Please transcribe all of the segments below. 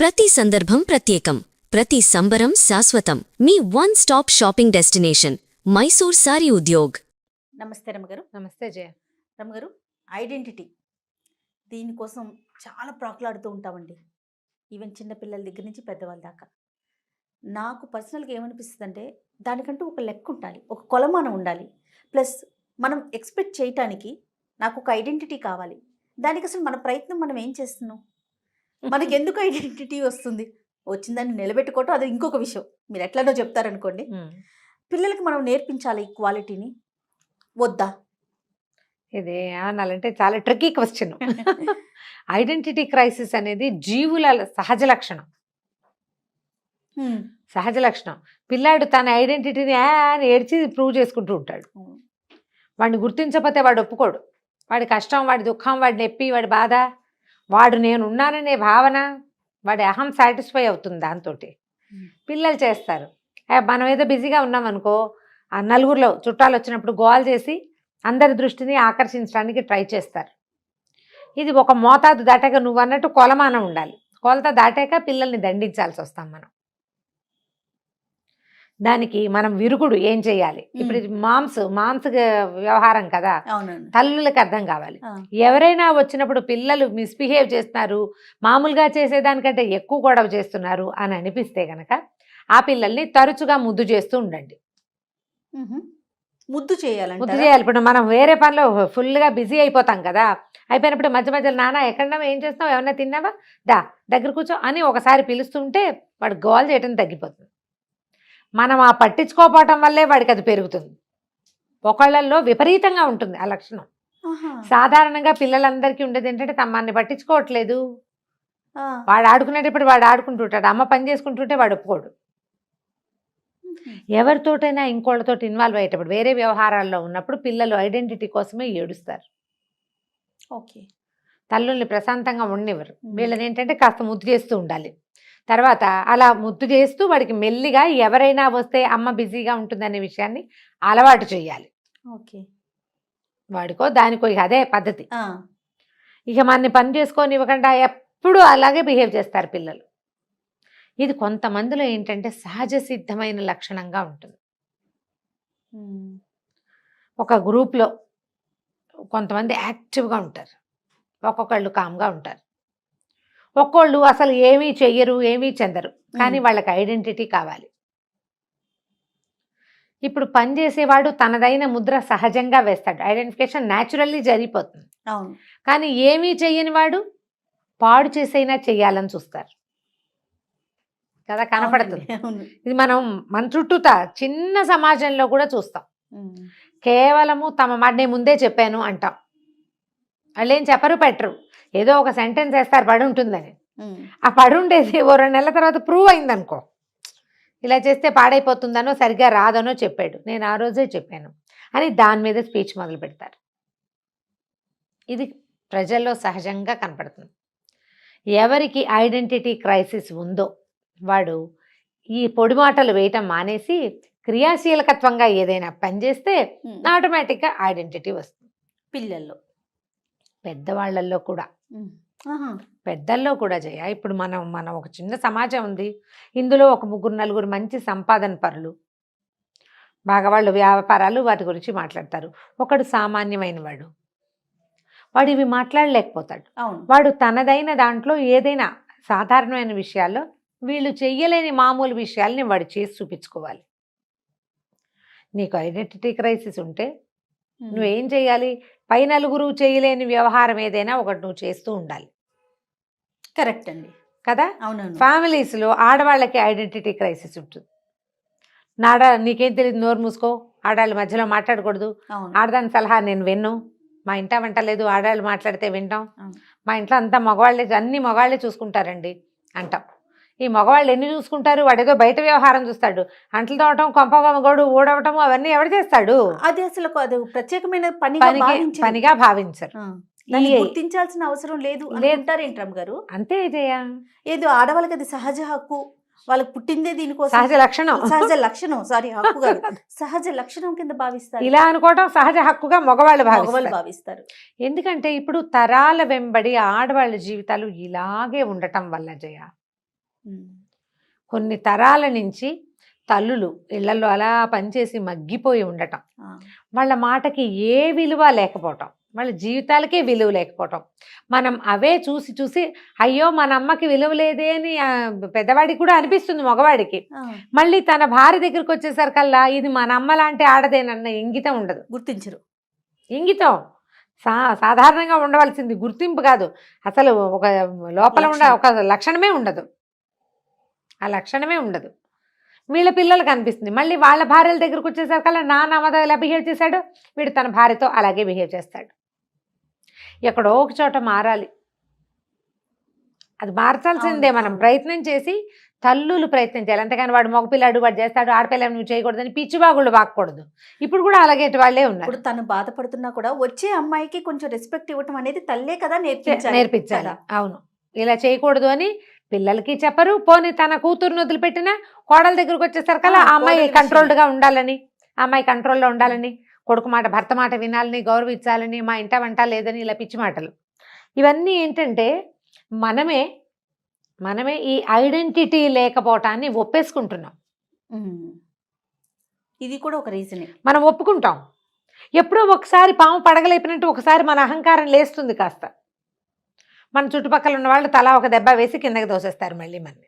ప్రతి సందర్భం ప్రత్యేకం, ప్రతి సంబరం శాశ్వతం. మీ one stop shopping destination Mysore sari Udyog. నమస్తే రమ్మగారు. నమస్తే జయ. రమ్మగారు, ఐడెంటిటీ దీనికోసం చాలా ప్రాకులాడుతూ ఉంటామండి. ఈవెన్ చిన్నపిల్లల దగ్గర నుంచి పెద్దవాళ్ళ దాకా. నాకు పర్సనల్గా ఏమనిపిస్తుంది అంటే దానికంటూ ఒక లెక్క ఉండాలి, ఒక కొలమానం ఉండాలి. ప్లస్ మనం ఎక్స్పెక్ట్ చేయటానికి నాకు ఒక ఐడెంటిటీ కావాలి. దానికి అసలు మన ప్రయత్నం మనం ఏం చేస్తున్నాం? మనకి ఎందుకు ఐడెంటిటీ వస్తుంది? వచ్చిందని నిలబెట్టుకోవటం అది ఇంకొక విషయం. మీరు ఎట్లనో చెప్తారనుకోండి. పిల్లలకి మనం నేర్పించాలి ఈ క్వాలిటీని వద్దా? ఇది అనాలంటే చాలా ట్రిక్కీ క్వశ్చన్. ఐడెంటిటీ క్రైసిస్ అనేది జీవుల సహజ లక్షణం. సహజ లక్షణం. పిల్లాడు తన ఐడెంటిటీని అని ఏడ్చి ప్రూవ్ చేసుకుంటూ ఉంటాడు. వాడిని గుర్తించకపోతే వాడు ఒప్పుకోడు. వాడి కష్టం, వాడి దుఃఖం, వాడి నొప్పి, వాడి బాధ, వాడు నేనున్నాననే భావన, వాడి అహం సాటిస్ఫై అవుతుంది దాంతో. పిల్లలు చేస్తారు. మనం ఏదో బిజీగా ఉన్నామనుకో, ఆ నలుగురిలో చుట్టాలు వచ్చినప్పుడు గోల్ చేసి అందరి దృష్టిని ఆకర్షించడానికి ట్రై చేస్తారు. ఇది ఒక మోతాదు దాటాక నువ్వు అన్నట్టు కొలమానం ఉండాలి. కొలత దాటాక పిల్లల్ని దండించాల్సి వస్తాం మనం. దానికి మనం విరుగుడు ఏం చేయాలి? ఇప్పుడు మామ్స్ వ్యవహారం కదా, తల్లులకు అర్థం కావాలి. ఎవరైనా వచ్చినప్పుడు పిల్లలు మిస్బిహేవ్ చేస్తున్నారు, మామూలుగా చేసేదానికంటే ఎక్కువ గొడవ చేస్తున్నారు అని అనిపిస్తే గనక ఆ పిల్లల్ని తరచుగా ముద్దు చేస్తూ ఉండండి. ముద్దు చేయాలి. ఇప్పుడు మనం వేరే పనిలో ఫుల్గా బిజీ అయిపోతాం కదా, అయిపోయినప్పుడు మధ్య మధ్యలో నాన్న ఎక్కడన్నా ఏం చేస్తున్నావు, ఏమన్నా తిన్నావా, దా దగ్గర కూర్చో అని ఒకసారి పిలుస్తుంటే వాడు గోల్ చేయడం తగ్గిపోతుంది. మనం ఆ పట్టించుకోపోవటం వల్లే వాడికి అది పెరుగుతుంది. ఒకళ్ళల్లో విపరీతంగా ఉంటుంది ఆ లక్షణం. సాధారణంగా పిల్లలందరికీ ఉండేది ఏంటంటే తమ్మాన్ని పట్టించుకోవట్లేదు. వాడు ఆడుకునేటప్పుడు వాడు ఆడుకుంటుంటాడు, అమ్మ పని చేసుకుంటుంటే వాడు ఒప్పుకోడు. ఎవరితోటైనా ఇంకోళ్ళతో ఇన్వాల్వ్ అయ్యేటప్పుడు వేరే వ్యవహారాల్లో ఉన్నప్పుడు పిల్లలు ఐడెంటిటీ కోసమే ఏడుస్తారు. ఓకే, తల్లుల్ని ప్రశాంతంగా ఉండనివ్వరు. వీళ్ళని ఏంటంటే కాస్త ముద్దు చేస్తూ ఉండాలి. తర్వాత అలా ముద్దు చేస్తూ వాడికి మెల్లిగా ఎవరైనా వస్తే అమ్మ బిజీగా ఉంటుందనే విషయాన్ని అలవాటు చేయాలి. ఓకే, వాడికో దానికో ఇక అదే పద్ధతి. ఇక మనని పని చేసుకొని ఇవ్వకుండా ఎప్పుడూ అలాగే బిహేవ్ చేస్తారు పిల్లలు. ఇది కొంతమందిలో ఏంటంటే సహజ సిద్ధమైన లక్షణంగా ఉంటుంది. ఒక గ్రూప్లో కొంతమంది యాక్టివ్గా ఉంటారు, ఒక్కొక్కళ్ళు కామ్గా ఉంటారు, ఒక్కోళ్ళు అసలు ఏమీ చెయ్యరు, ఏమీ చెందరు. కానీ వాళ్ళకి ఐడెంటిటీ కావాలి. ఇప్పుడు పని చేసేవాడు తనదైన ముద్ర సహజంగా వేస్తాడు, ఐడెంటిఫికేషన్ న్యాచురల్లీ జరిగిపోతుంది. కానీ ఏమీ చెయ్యని వాడు పాడు చేసైనా చెయ్యాలని చూస్తారు కదా, కనపడుతుంది. ఇది మనం మన చుట్టూతా చిన్న సమాజంలో కూడా చూస్తాం. కేవలము తమ మాట నేను ముందే చెప్పాను అంటాం. వాళ్ళు ఏం చెప్పరు, పెట్టరు, ఏదో ఒక సెంటెన్స్ వేస్తారు పడి ఉంటుందని. ఆ పడి ఉండేది ఓ 2 నెలల తర్వాత ప్రూవ్ అయిందనుకో, ఇలా చేస్తే పాడైపోతుందనో సరిగ్గా రాదనో చెప్పాడు, నేను ఆ రోజే చెప్పాను అని దాని మీద స్పీచ్ మొదలు పెడతారు. ఇది ప్రజల్లో సహజంగా కనపడుతుంది. ఎవరికి ఐడెంటిటీ క్రైసిస్ ఉందో వాడు ఈ పొడి మాటలు వేయటం మానేసి క్రియాశీలకత్వంగా ఏదైనా పని చేస్తే ఆటోమేటిక్గా ఐడెంటిటీ వస్తుంది. పిల్లల్లో, పెద్దవాళ్ళల్లో కూడా, పెద్దల్లో కూడా జయ. ఇప్పుడు మనం ఒక చిన్న సమాజం ఉంది, ఇందులో ఒక 3-4 మంచి సంపాదన పరులు, బాగా వాళ్ళు వ్యాపారాలు వాటి గురించి మాట్లాడతారు. ఒకడు సామాన్యమైన వాడు ఇవి మాట్లాడలేకపోతాడు. వాడు తనదైన దాంట్లో ఏదైనా సాధారణమైన విషయాల్లో వీళ్ళు చెయ్యలేని మామూలు విషయాల్ని వాడు చేసి చూపించుకోవాలి. నీకు ఐడెంటిటీ క్రైసిస్ ఉంటే నువ్వేం చేయాలి? పై నలుగురు చేయలేని వ్యవహారం ఏదైనా ఒకటి నువ్వు చేస్తూ ఉండాలి. కరెక్ట్ అండి, కదా. అవునండి. ఫ్యామిలీస్లో ఆడవాళ్ళకి ఐడెంటిటీ క్రైసిస్ ఉంటుంది. నీకేం తెలియదు, నోరు మూసుకో, ఆడవాళ్ళ మధ్యలో మాట్లాడకూడదు, ఆడదాని సలహా నేను విన్ను, మా ఇంట వంట లేదు, ఆడవాళ్ళు మాట్లాడితే వింటాం, మా ఇంట్లో అంతా మగవాళ్ళే, అన్ని మగవాళ్ళే చూసుకుంటారండి అంటాం. ఈ మగవాళ్ళు ఎన్ని చూసుకుంటారు? వాడేదో బయట వ్యవహారం చూస్తాడు, అంట్లు తోవటం, కొంపగోడు ఊడవటం అవన్నీ ఎవడు చేస్తాడు? అది అసలు ప్రత్యేకమైన పనిగా భావించరు. గుర్తించాల్సిన అవసరం లేదు అంటారేంట్రమ్ గారు? అంతే జయ. ఏదో ఆడవాళ్ళకి అది సహజ హక్కు, వాళ్ళకి పుట్టిందే దీనికోసం, సహజ లక్షణం సారీ హక్కు కాదు, సహజ లక్షణం కింద భావిస్తారు. ఇలా అనుకోవటం సహజ హక్కుగా మగవాళ్ళు భావిస్తారు. ఎందుకంటే ఇప్పుడు తరాల వెంబడి ఆడవాళ్ళ జీవితాలు ఇలాగే ఉండటం వల్ల జయ కొన్ని తరాల నుంచి తల్లులు ఇళ్లలో అలా పనిచేసి మగ్గిపోయి ఉండటం, వాళ్ళ మాటకి ఏ విలువ లేకపోవటం, వాళ్ళ జీవితాలకే విలువ లేకపోవటం, మనం అవే చూసి చూసి అయ్యో మన అమ్మకి విలువ లేదే అని పెద్దవాడికి కూడా అనిపిస్తుంది మగవాడికి. మళ్ళీ తన భార్య దగ్గరికి వచ్చేసరికల్లా ఇది మన అమ్మ లాంటి ఆడదేనన్న ఇంగితం ఉండదు, గుర్తించరు. ఇంగితం సాధారణంగా ఉండవలసింది, గుర్తింపు కాదు, అసలు ఒక లోపల ఒక లక్షణమే ఉండదు, ఆ లక్షణమే ఉండదు. వీళ్ళ పిల్లలకు అనిపిస్తుంది. మళ్ళీ వాళ్ళ భార్యల దగ్గరకు వచ్చేసరికల్లా నాన్నమ్మతో ఎలా బిహేవ్ చేశాడు వీడు తన భార్యతో అలాగే బిహేవ్ చేస్తాడు. ఎక్కడో ఒక చోట మారాలి, అది మార్చాల్సిందే. మనం ప్రయత్నం చేసి తల్లులు ప్రయత్నం చేయాలి, అంతేగాని వాడు మగపిల్లాడు వాడు చేస్తాడు ఆడపిల్లని నువ్వు చేయకూడదని పిచ్చివాగుళ్ళు వాక్కూడదు. ఇప్పుడు కూడా అలాగే వాళ్ళే ఉన్నారు. ఇప్పుడు తను బాధపడుతున్నా కూడా వచ్చే అమ్మాయికి కొంచెం రెస్పెక్ట్ ఇవ్వటం అనేది తల్లే కదా నేర్పించాలి. అవును, ఇలా చేయకూడదు అని పిల్లలకి చెప్పరు. పోనీ తన కూతురుని వదిలిపెట్టిన కోడల దగ్గరకు వచ్చేసరికల్లా ఆ అమ్మాయి కంట్రోల్డ్గా ఉండాలని, ఆ అమ్మాయి కంట్రోల్లో ఉండాలని, కొడుకు మాట భర్త మాట వినాలని, గౌరవించాలని, మా ఇంట వంట లేదని ఇలా పిచ్చి మాటలు. ఇవన్నీ ఏంటంటే మనమే ఈ ఐడెంటిటీ లేకపోవటాన్ని ఒప్పేసుకుంటున్నాం. ఇది కూడా ఒక రీజనే. మనం ఒప్పుకుంటాం. ఎప్పుడో ఒకసారి పాము పడగలేపినట్టు ఒకసారి మన అహంకారం లేస్తుంది కాస్త. మన చుట్టుపక్కల ఉన్న వాళ్ళు తలా ఒక దెబ్బ వేసి కిందకి దోసేస్తారు మళ్ళీ మనని.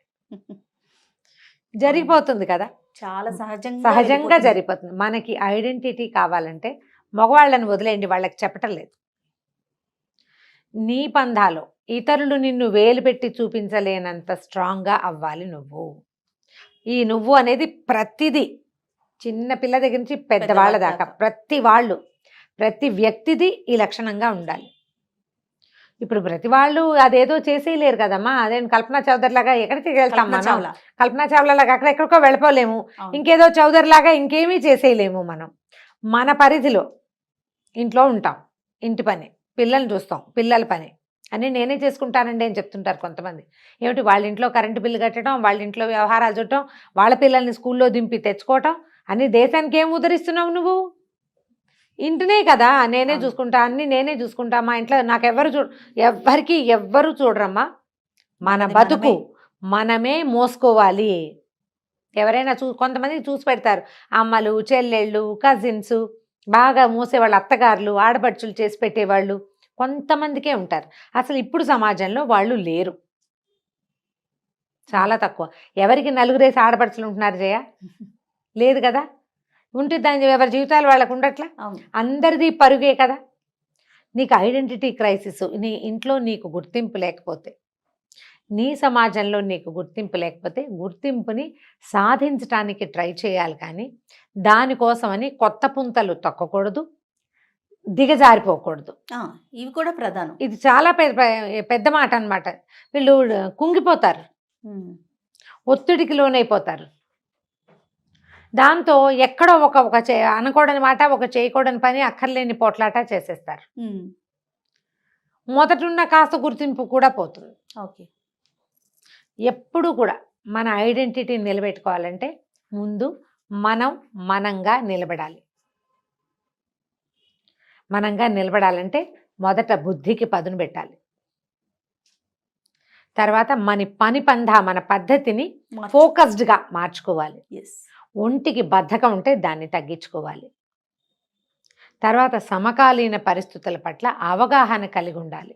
జరిగిపోతుంది కదా, చాలా సహజంగా జరిగిపోతుంది. మనకి ఐడెంటిటీ కావాలంటే మగవాళ్ళని వదిలేయండి, వాళ్ళకి చెప్పటం లేదు. నీ పంధాలో ఇతరులు నిన్ను వేలు పెట్టి చూపించలేనంత స్ట్రాంగ్గా అవ్వాలి నువ్వు. ఈ నువ్వు అనేది ప్రతిదీ, చిన్న పిల్ల దగ్గర నుంచి పెద్దవాళ్ళ దాకా ప్రతి వ్యక్తిది ఈ లక్షణంగా ఉండాలి. ఇప్పుడు ప్రతి వాళ్ళు అదేదో చేసేయలేరు కదమ్మా. అదే కల్పనా చౌదరి లాగా ఎక్కడికి వెళ్తాం మనం? కల్పనా చావ్లా లాగా అక్కడెక్కడికో వెళ్ళిపోలేము, ఇంకేదో చౌదరి లాగా ఇంకేమీ చేసేయలేము. మనం మన పరిధిలో ఇంట్లో ఉంటాం, ఇంటి పని, పిల్లల్ని చూస్తాం, పిల్లల పని అని నేనే చేసుకుంటానండి అని చెప్తుంటారు కొంతమంది. ఏమిటి వాళ్ళ ఇంట్లో కరెంటు బిల్లు కట్టడం, వాళ్ళ ఇంట్లో వ్యవహారాలు చూడటం, వాళ్ళ పిల్లల్ని స్కూల్లో దింపి తెచ్చుకోవటం, అన్ని దేశానికి ఏం ఉద్ధరిస్తున్నావు నువ్వు? ఇంటినే కదా నేనే చూసుకుంటా, అన్ని నేనే చూసుకుంటా, మా ఇంట్లో నాకు ఎవ్వరు చూడరమ్మా. మన బతుకు మనమే మోసుకోవాలి. ఎవరైనా కొంతమందికి చూసి పెడతారు, అమ్మలు, చెల్లెళ్ళు, కజిన్స్, బాగా మోసేవాళ్ళు, అత్తగారులు, ఆడపడుచులు చేసి పెట్టేవాళ్ళు కొంతమందికే ఉంటారు. అసలు ఇప్పుడు సమాజంలో వాళ్ళు లేరు, చాలా తక్కువ. ఎవరికి నలుగురేసి ఆడపడుచులు ఉంటున్నారు జయ? లేదు కదా. ఉంటే దాని ఎవరి జీవితాలు వాళ్ళకు ఉండట్లా, అందరిది పరుగే కదా. నీకు ఐడెంటిటీ క్రైసిస్, నీ ఇంట్లో నీకు గుర్తింపు లేకపోతే, నీ సమాజంలో నీకు గుర్తింపు లేకపోతే గుర్తింపుని సాధించడానికి ట్రై చేయాలి. కానీ దానికోసమని కొత్త పుంతలు తొక్కకూడదు, దిగజారిపోకూడదు. ఇవి కూడా ప్రధానం. ఇది చాలా పెద్ద మాట అన్నమాట. వీళ్ళు కుంగిపోతారు, ఒత్తిడికి లోనైపోతారు. దాంతో ఎక్కడో ఒక అనకూడని మాట, ఒక చేయకూడని పని, అక్కర్లేని పోట్లాట చేసేస్తారు. మొదటున్న కాస్త గుర్తింపు కూడా పోతుంది. ఓకే, ఎప్పుడు కూడా మన ఐడెంటిటీని నిలబెట్టుకోవాలంటే ముందు మనంగా నిలబడాలి. మనంగా నిలబడాలంటే మొదట బుద్ధికి పదును పెట్టాలి. తర్వాత మన పద్ధతిని ఫోకస్డ్గా మార్చుకోవాలి. ఒంటికి బద్ధకం ఉంటే దాన్ని తగ్గించుకోవాలి. తర్వాత సమకాలీన పరిస్థితుల పట్ల అవగాహన కలిగి ఉండాలి.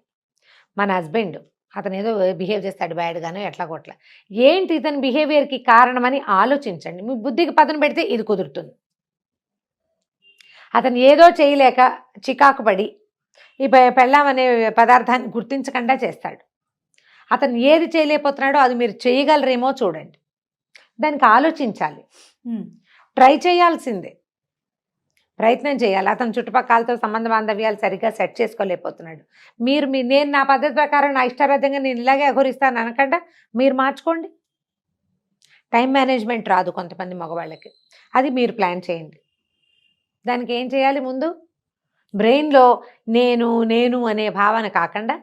మన హస్బెండ్ అతను ఏదో బిహేవ్ చేస్తాడు బ్యాడ్గానో ఎట్లా కొట్లా, ఏంటి ఇతని బిహేవియర్కి కారణమని ఆలోచించండి. మీ బుద్ధికి పదును పెడితే ఇది కుదురుతుంది. అతను ఏదో చేయలేక చికాకు పడి ఈ పెళ్ళాం అనే పదార్థాన్ని గుర్తించకుండా చేస్తాడు. అతను ఏది చేయలేకపోతున్నాడో అది మీరు చేయగలరేమో చూడండి, దానికి ఆలోచించాలి, ట్రై చేయాల్సిందే, ప్రయత్నం చేయాలి. అతను చుట్టుపక్కలతో సంబంధ బాంధవ్యాలు సరిగ్గా సెట్ చేసుకోలేకపోతున్నాడు. నేను నా పద్ధతి ప్రకారం నా ఇష్టారాజ్యంగా నేను ఇలాగే అఘోరిస్తాను అనకుండా మీరు మార్చుకోండి. టైం మేనేజ్మెంట్ రాదు కొంతమంది మగవాళ్ళకి, అది మీరు ప్లాన్ చేయండి. దానికి ఏం చేయాలి? ముందు బ్రెయిన్లో నేను అనే భావన కాకుండా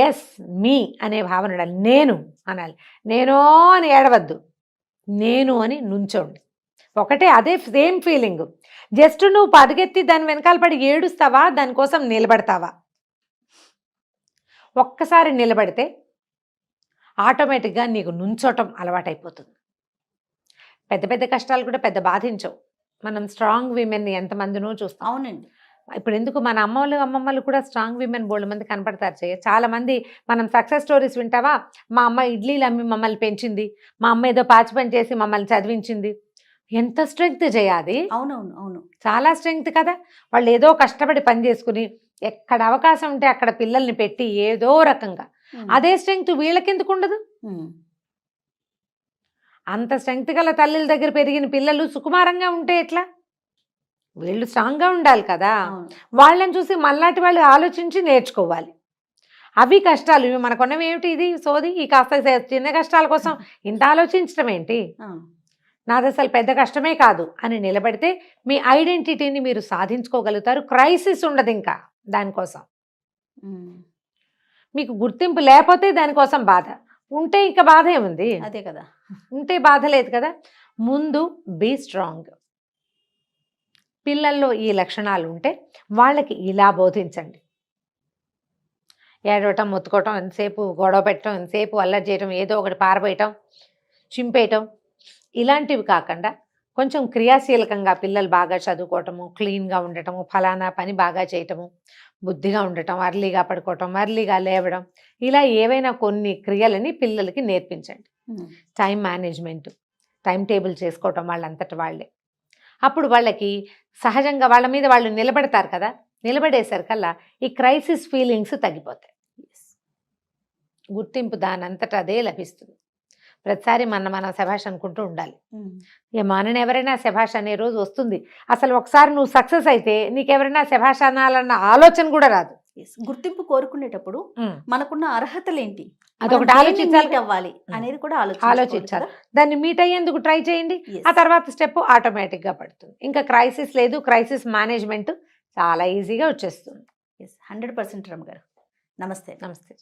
ఎస్ మీ అనే భావన ఉండాలి. నేను అనాలి, నేనో అని ఏడవద్దు, నేను అని నుంచోండి. ఒకటే, అదే సేమ్ ఫీలింగ్. జస్ట్ నువ్వు పరుగెత్తి దాని వెనకాల పడి ఏడుస్తావా, దానికోసం నిలబడతావా? ఒక్కసారి నిలబడితే ఆటోమేటిక్గా నీకు నుంచోటం అలవాటైపోతుంది. పెద్ద పెద్ద కష్టాలు కూడా పెద్ద బాధించవు. మనం స్ట్రాంగ్ విమెన్ని ఎంతమందినో చూస్తాం. అవునండి. ఇప్పుడు ఎందుకు మన అమ్మలు అమ్మమ్మలు కూడా స్ట్రాంగ్ విమెన్ బోల్డ్ మంది కనపడతారు. చాలా మంది మనం సక్సెస్ స్టోరీస్ వింటావా, మా అమ్మ ఇడ్లీలు అమ్మి మమ్మల్ని పెంచింది, మా అమ్మ ఏదో పాచి పని చేసి మమ్మల్ని చదివించింది. ఎంత స్ట్రెంగ్త్ చేయాలి. అవునవును. అవును. చాలా స్ట్రెంగ్త్ కదా. వాళ్ళు ఏదో కష్టపడి పని చేసుకుని ఎక్కడ అవకాశం ఉంటే అక్కడ పిల్లల్ని పెట్టి ఏదో రకంగా, అదే స్ట్రెంగ్త్ వీళ్ళకెందుకు ఉండదు? అంత స్ట్రెంగ్త్ గల తల్లుల దగ్గర పెరిగిన పిల్లలు సుకుమారంగా ఉంటే ఎట్లా? వీళ్ళు స్ట్రాంగ్గా ఉండాలి కదా. వాళ్ళని చూసి మళ్ళాటి వాళ్ళు ఆలోచించి నేర్చుకోవాలి. అవి కష్టాలు, ఇవి మనకున్నవి ఏమిటి? ఇది సోది, ఈ కాస్త చిన్న కష్టాల కోసం ఇంత ఆలోచించడం ఏంటి? నాది అసలు పెద్ద కష్టమే కాదు అని నిలబడితే మీ ఐడెంటిటీని మీరు సాధించుకోగలుగుతారు. క్రైసిస్ ఉండదు ఇంకా దానికోసం. మీకు గుర్తింపు లేకపోతే దానికోసం బాధ, ఉంటే ఇంకా బాధ ఏముంది? అదే కదా. ఉంటే బాధ లేదు కదా. ముందు బీ స్ట్రాంగ్. పిల్లల్లో ఈ లక్షణాలు ఉంటే వాళ్ళకి ఇలా బోధించండి. ఏడవటం, మొత్తుకోవటం, ఎంతసేపు గొడవ పెట్టడం, ఎంతసేపు అల్లరి చేయటం, ఏదో ఒకటి పారబోయటం, చింపేయటం, ఇలాంటివి కాకుండా కొంచెం క్రియాశీలకంగా పిల్లలు బాగా చదువుకోవటము, క్లీన్గా ఉండటము, ఫలానా పని బాగా చేయటము, బుద్ధిగా ఉండటం, అర్లీగా పడుకోవటం, అర్లీగా లేవడం, ఇలా ఏవైనా కొన్ని క్రియలని పిల్లలకి నేర్పించండి. టైం మేనేజ్మెంట్, టైం టేబుల్ చేసుకోవటం వాళ్ళంతట వాళ్ళే. అప్పుడు వాళ్ళకి సహజంగా వాళ్ళ మీద వాళ్ళు నిలబడతారు కదా. నిలబడేసరికల్లా ఈ క్రైసిస్ ఫీలింగ్స్ తగ్గిపోతాయి. గుర్తింపు దానంతటా అదే లభిస్తుంది. ప్రతిసారి మనం శభాష్ అనుకుంటూ ఉండాలి. మనని ఎవరైనా శభాష్ అనే రోజు వస్తుంది. అసలు ఒకసారి నువ్వు సక్సెస్ అయితే నీకెవరైనా శభాష్ అనాలన్న ఆలోచన కూడా రాదు. గుర్తింపు కోరుకునేటప్పుడు మనకున్న అర్హతలు ఏంటి, అదొకటి ఆలోచించాలి. అవ్వాలి అనేది కూడా ఆలోచించాలి. దాన్ని మీట్ అయ్యేందుకు ట్రై చేయండి. ఆ తర్వాత స్టెప్ ఆటోమేటిక్గా పడుతుంది. ఇంకా క్రైసిస్ లేదు. క్రైసిస్ మేనేజ్మెంట్ చాలా ఈజీగా వచ్చేస్తుంది. 100% రమ్మ గారు. నమస్తే. నమస్తే.